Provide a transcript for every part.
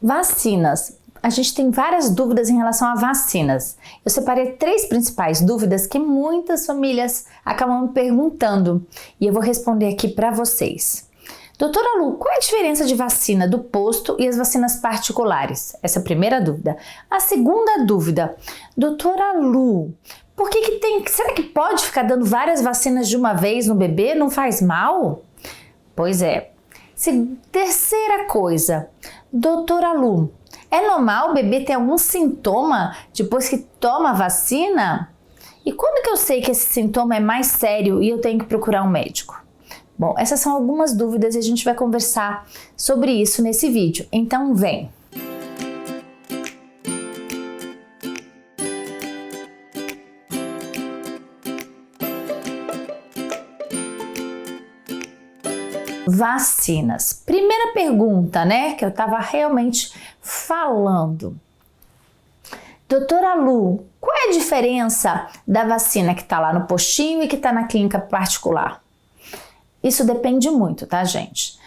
Vacinas. A gente tem várias dúvidas em relação a vacinas. Eu separei 3 principais dúvidas que muitas famílias acabam me perguntando e eu vou responder aqui para vocês. Doutora Lu, qual é a diferença de vacina do posto e as vacinas particulares? Essa é a primeira dúvida. A segunda dúvida, doutora Lu, por que será que pode ficar dando várias vacinas de uma vez no bebê? Não faz mal? Pois é. Terceira coisa, doutora Lu, é normal o bebê ter algum sintoma depois que toma a vacina? E quando que eu sei que esse sintoma é mais sério e eu tenho que procurar um médico? Bom, essas são algumas dúvidas e a gente vai conversar sobre isso nesse vídeo. Então vem! Vacinas. Primeira pergunta, né, que eu estava realmente falando. Doutora Lu, qual é a diferença da vacina que está lá no postinho e que está na clínica particular? Isso depende muito, tá, gente?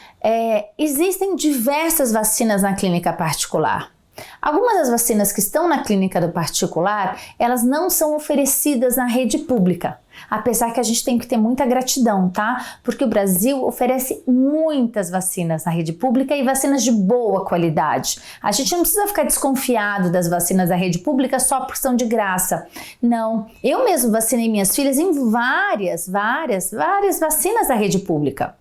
Existem diversas vacinas na clínica particular. Algumas das vacinas que estão na clínica do particular, elas não são oferecidas na rede pública. Apesar que a gente tem que ter muita gratidão, tá? Porque o Brasil oferece muitas vacinas na rede pública e vacinas de boa qualidade. A gente não precisa ficar desconfiado das vacinas da rede pública só por são de graça. Não, eu mesmo vacinei minhas filhas em várias vacinas da rede pública.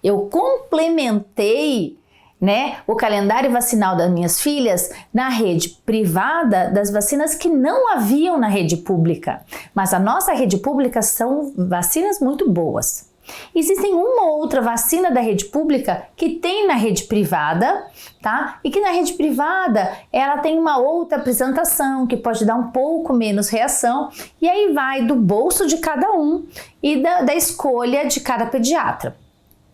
Eu complementei, né, o calendário vacinal das minhas filhas na rede privada das vacinas que não haviam na rede pública. Mas a nossa rede pública são vacinas muito boas. Existem uma ou outra vacina da rede pública que tem na rede privada, tá? E que na rede privada ela tem uma outra apresentação que pode dar um pouco menos reação e aí vai do bolso de cada um e da escolha de cada pediatra.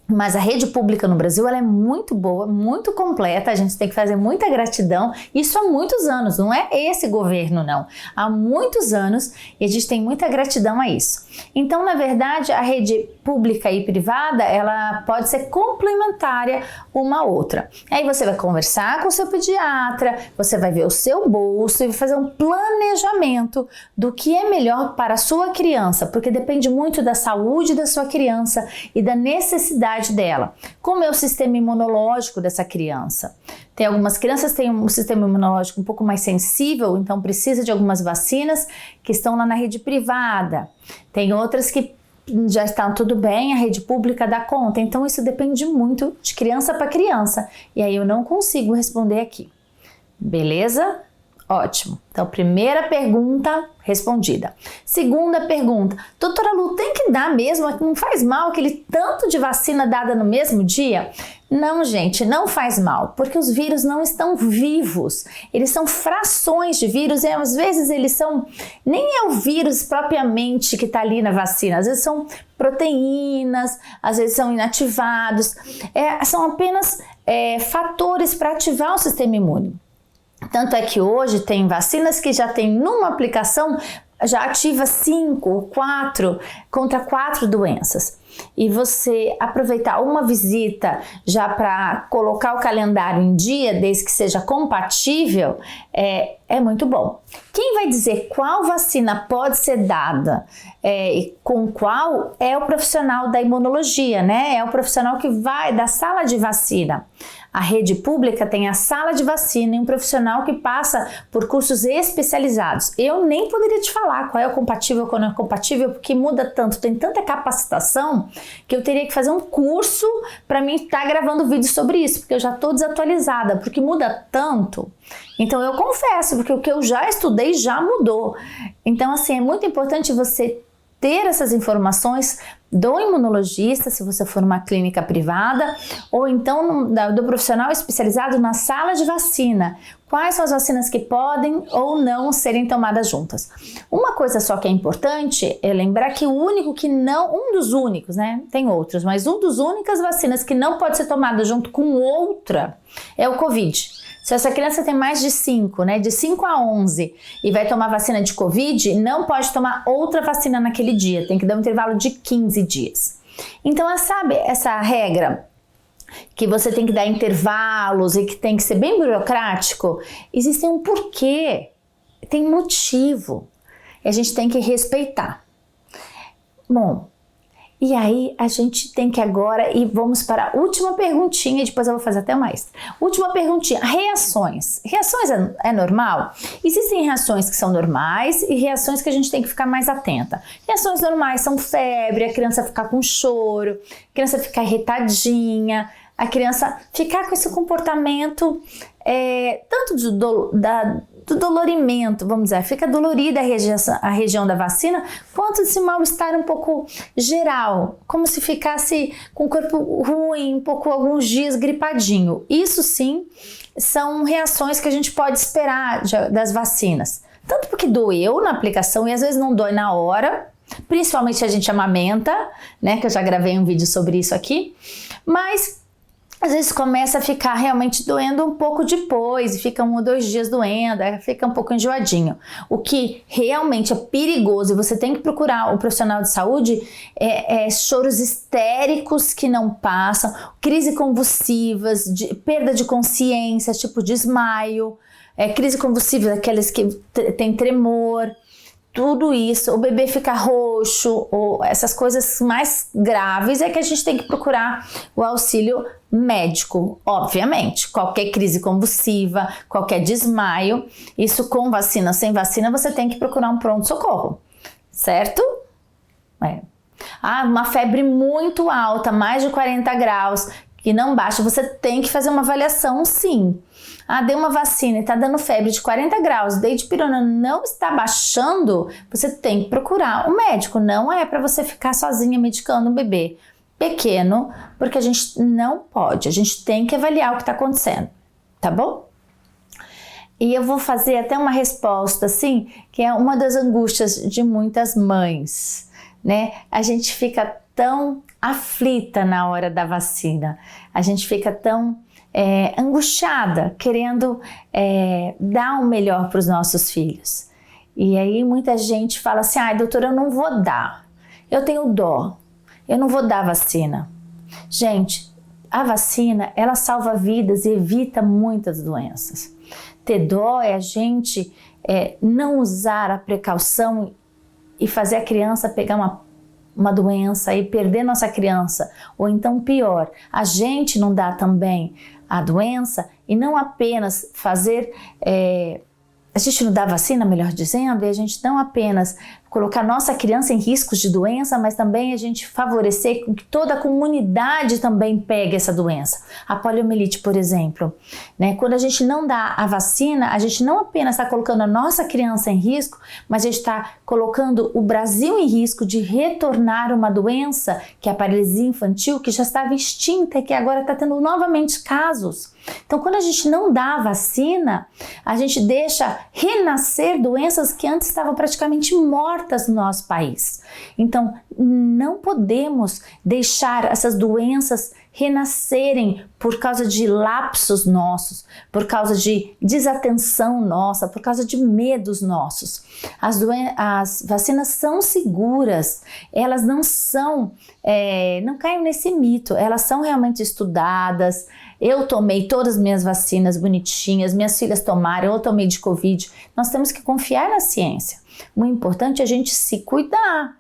Mas a rede pública no Brasil ela é muito boa, muito completa, a gente tem que fazer muita gratidão, isso há muitos anos, não é esse governo não, há muitos anos e a gente tem muita gratidão a isso. Então, na verdade, a rede pública e privada, ela pode ser complementária uma à outra. Aí você vai conversar com o seu pediatra, você vai ver o seu bolso e vai fazer um planejamento do que é melhor para a sua criança, porque depende muito da saúde da sua criança e da necessidade dela. Como é o sistema imunológico dessa criança? Tem algumas crianças que têm um sistema imunológico um pouco mais sensível, então precisa de algumas vacinas que estão lá na rede privada. Tem outras que já estão tudo bem, a rede pública dá conta. Então isso depende muito de criança para criança. E aí eu não consigo responder aqui. Beleza? Ótimo. Então, primeira pergunta respondida. Segunda pergunta. Doutora Lu, tem que dar mesmo? Não faz mal aquele tanto de vacina dada no mesmo dia? Não, gente, não faz mal, porque os vírus não estão vivos. Eles são frações de vírus e às vezes eles são... Nem é o vírus propriamente que está ali na vacina. Às vezes são proteínas, às vezes são inativados. São apenas fatores para ativar o sistema imune. Tanto é que hoje tem vacinas que já tem numa aplicação, já ativa 5 ou 4 contra 4 doenças. E você aproveitar uma visita já para colocar o calendário em dia, desde que seja compatível, é muito bom. Quem vai dizer qual vacina pode ser dada e com qual é o profissional da imunologia, né? É o profissional que vai da sala de vacina. A rede pública tem a sala de vacina e um profissional que passa por cursos especializados. Eu nem poderia te falar qual é o compatível, qual não é compatível, porque muda tanto, tem tanta capacitação que eu teria que fazer um curso para mim estar gravando vídeo sobre isso, porque eu já estou desatualizada, porque muda tanto. Então eu confesso, porque o que eu já estudei já mudou. Então assim, é muito importante você ter essas informações do imunologista, se você for numa clínica privada, ou então do profissional especializado na sala de vacina. Quais são as vacinas que podem ou não serem tomadas juntas? Uma coisa só que é importante é lembrar que o único que não, um dos únicos, né? Tem outros, mas um dos únicas vacinas que não pode ser tomada junto com outra é o Covid. Se essa criança tem mais de 5, né, de 5 a 11 e vai tomar vacina de Covid, não pode tomar outra vacina naquele dia, tem que dar um intervalo de 15 dias. Então, sabe essa regra? que você tem que dar intervalos e que tem que ser bem burocrático, existe um porquê, tem motivo. E a gente tem que respeitar. Bom, e aí a gente tem que agora, e vamos para a última perguntinha, depois eu vou fazer até mais. Última perguntinha, reações. Reações é normal? Existem reações que são normais e reações que a gente tem que ficar mais atenta. Reações normais são febre, a criança ficar com choro, a criança ficar irritadinha, a criança ficar com esse comportamento tanto do dolorimento, vamos dizer, fica dolorida a região da vacina, quanto esse mal-estar um pouco geral, como se ficasse com o corpo ruim, um pouco alguns dias gripadinho. Isso sim são reações que a gente pode esperar das vacinas. Tanto porque doeu na aplicação e às vezes não dói na hora, principalmente se a gente amamenta, né, que eu já gravei um vídeo sobre isso aqui, mas às vezes começa a ficar realmente doendo um pouco depois, fica 1 ou 2 dias doendo, fica um pouco enjoadinho. O que realmente é perigoso e você tem que procurar o profissional de saúde é choros histéricos que não passam, crise convulsivas, perda de consciência, tipo desmaio, crise convulsiva, aqueles que tem tremor. Tudo isso, o bebê fica roxo, ou essas coisas mais graves é que a gente tem que procurar o auxílio médico, obviamente. Qualquer crise convulsiva, qualquer desmaio, isso com vacina, sem vacina, você tem que procurar um pronto-socorro, certo? Uma febre muito alta, mais de 40 graus, que não baixa, você tem que fazer uma avaliação sim. Deu uma vacina e está dando febre de 40 graus, dipirona não está baixando, você tem que procurar um médico. Não é para você ficar sozinha medicando um bebê pequeno, porque a gente não pode, a gente tem que avaliar o que está acontecendo, tá bom? E eu vou fazer até uma resposta assim, que é uma das angústias de muitas mães, né? A gente fica tão aflita na hora da vacina, a gente fica tão angustiada, querendo dar o melhor para os nossos filhos. E aí muita gente fala assim, doutora, eu não vou dar, eu tenho dó, eu não vou dar vacina. Gente, a vacina, ela salva vidas e evita muitas doenças. Ter dó é a gente não usar a precaução e fazer a criança pegar uma doença e perder nossa criança, ou então pior, a gente não dá também a doença e não apenas fazer, a gente não dá vacina, melhor dizendo, e a gente não apenas colocar nossa criança em riscos de doença, mas também a gente favorecer com que toda a comunidade também pegue essa doença. A poliomielite, por exemplo, né? Quando a gente não dá a vacina, a gente não apenas está colocando a nossa criança em risco, mas a gente está colocando o Brasil em risco de retornar uma doença, que é a paralisia infantil, que já estava extinta e que agora está tendo novamente casos. Então, quando a gente não dá a vacina, a gente deixa renascer doenças que antes estavam praticamente mortas no nosso país. Então, não podemos deixar essas doenças renascerem por causa de lapsos nossos, por causa de desatenção nossa, por causa de medos nossos. As vacinas são seguras, elas não caem nesse mito, elas são realmente estudadas. Eu tomei todas as minhas vacinas bonitinhas, minhas filhas tomaram, eu tomei de Covid. Nós temos que confiar na ciência. O importante é a gente se cuidar.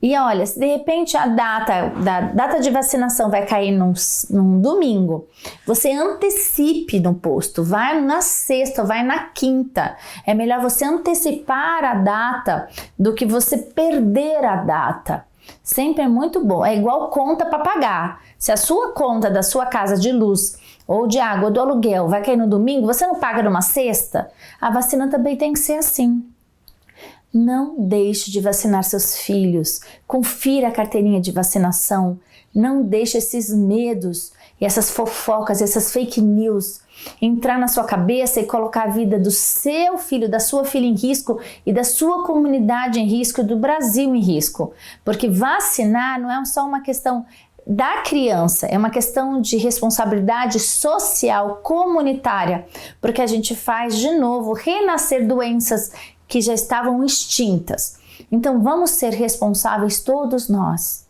E olha, se de repente a data de vacinação vai cair num domingo, você antecipe no posto, vai na sexta, vai na quinta. É melhor você antecipar a data do que você perder a data. Sempre é muito bom, é igual conta para pagar. Se a sua conta da sua casa de luz ou de água ou do aluguel vai cair no domingo, você não paga numa sexta? A vacina também tem que ser assim. Não deixe de vacinar seus filhos, confira a carteirinha de vacinação, não deixe esses medos e essas fofocas, essas fake news entrar na sua cabeça e colocar a vida do seu filho, da sua filha em risco e da sua comunidade em risco, do Brasil em risco. Porque vacinar não é só uma questão da criança, é uma questão de responsabilidade social, comunitária, porque a gente faz de novo renascer doenças que já estavam extintas. Então vamos ser responsáveis todos nós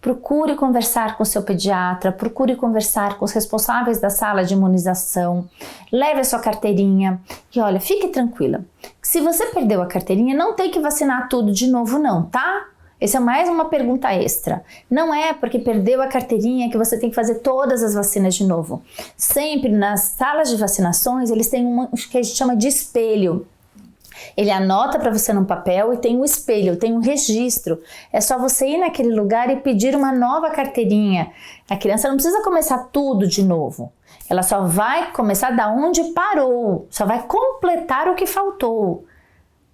procure conversar com o seu pediatra, procure conversar com os responsáveis da sala de imunização, leve a sua carteirinha e olha, fique tranquila. Se você perdeu a carteirinha, não tem que vacinar tudo de novo não, tá? Essa é mais uma pergunta extra. Não é porque perdeu a carteirinha que você tem que fazer todas as vacinas de novo. Sempre nas salas de vacinações, eles têm o que a gente chama de espelho. Ele anota para você num papel e tem um espelho, tem um registro. É só você ir naquele lugar e pedir uma nova carteirinha. A criança não precisa começar tudo de novo. Ela só vai começar da onde parou, só vai completar o que faltou.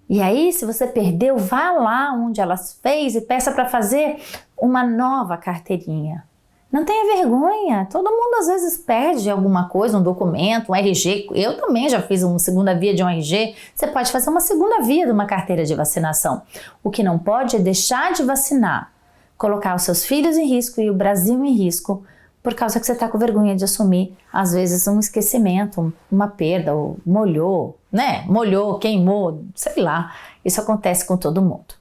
E aí, se você perdeu, vá lá onde ela fez e peça para fazer uma nova carteirinha. Não tenha vergonha, todo mundo às vezes perde alguma coisa, um documento, um RG. Eu também já fiz uma segunda via de um RG. Você pode fazer uma segunda via de uma carteira de vacinação. O que não pode é deixar de vacinar, colocar os seus filhos em risco e o Brasil em risco, por causa que você está com vergonha de assumir, às vezes, um esquecimento, uma perda, ou molhou, né? Molhou, queimou, sei lá. Isso acontece com todo mundo.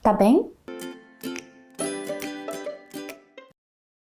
Tá bem?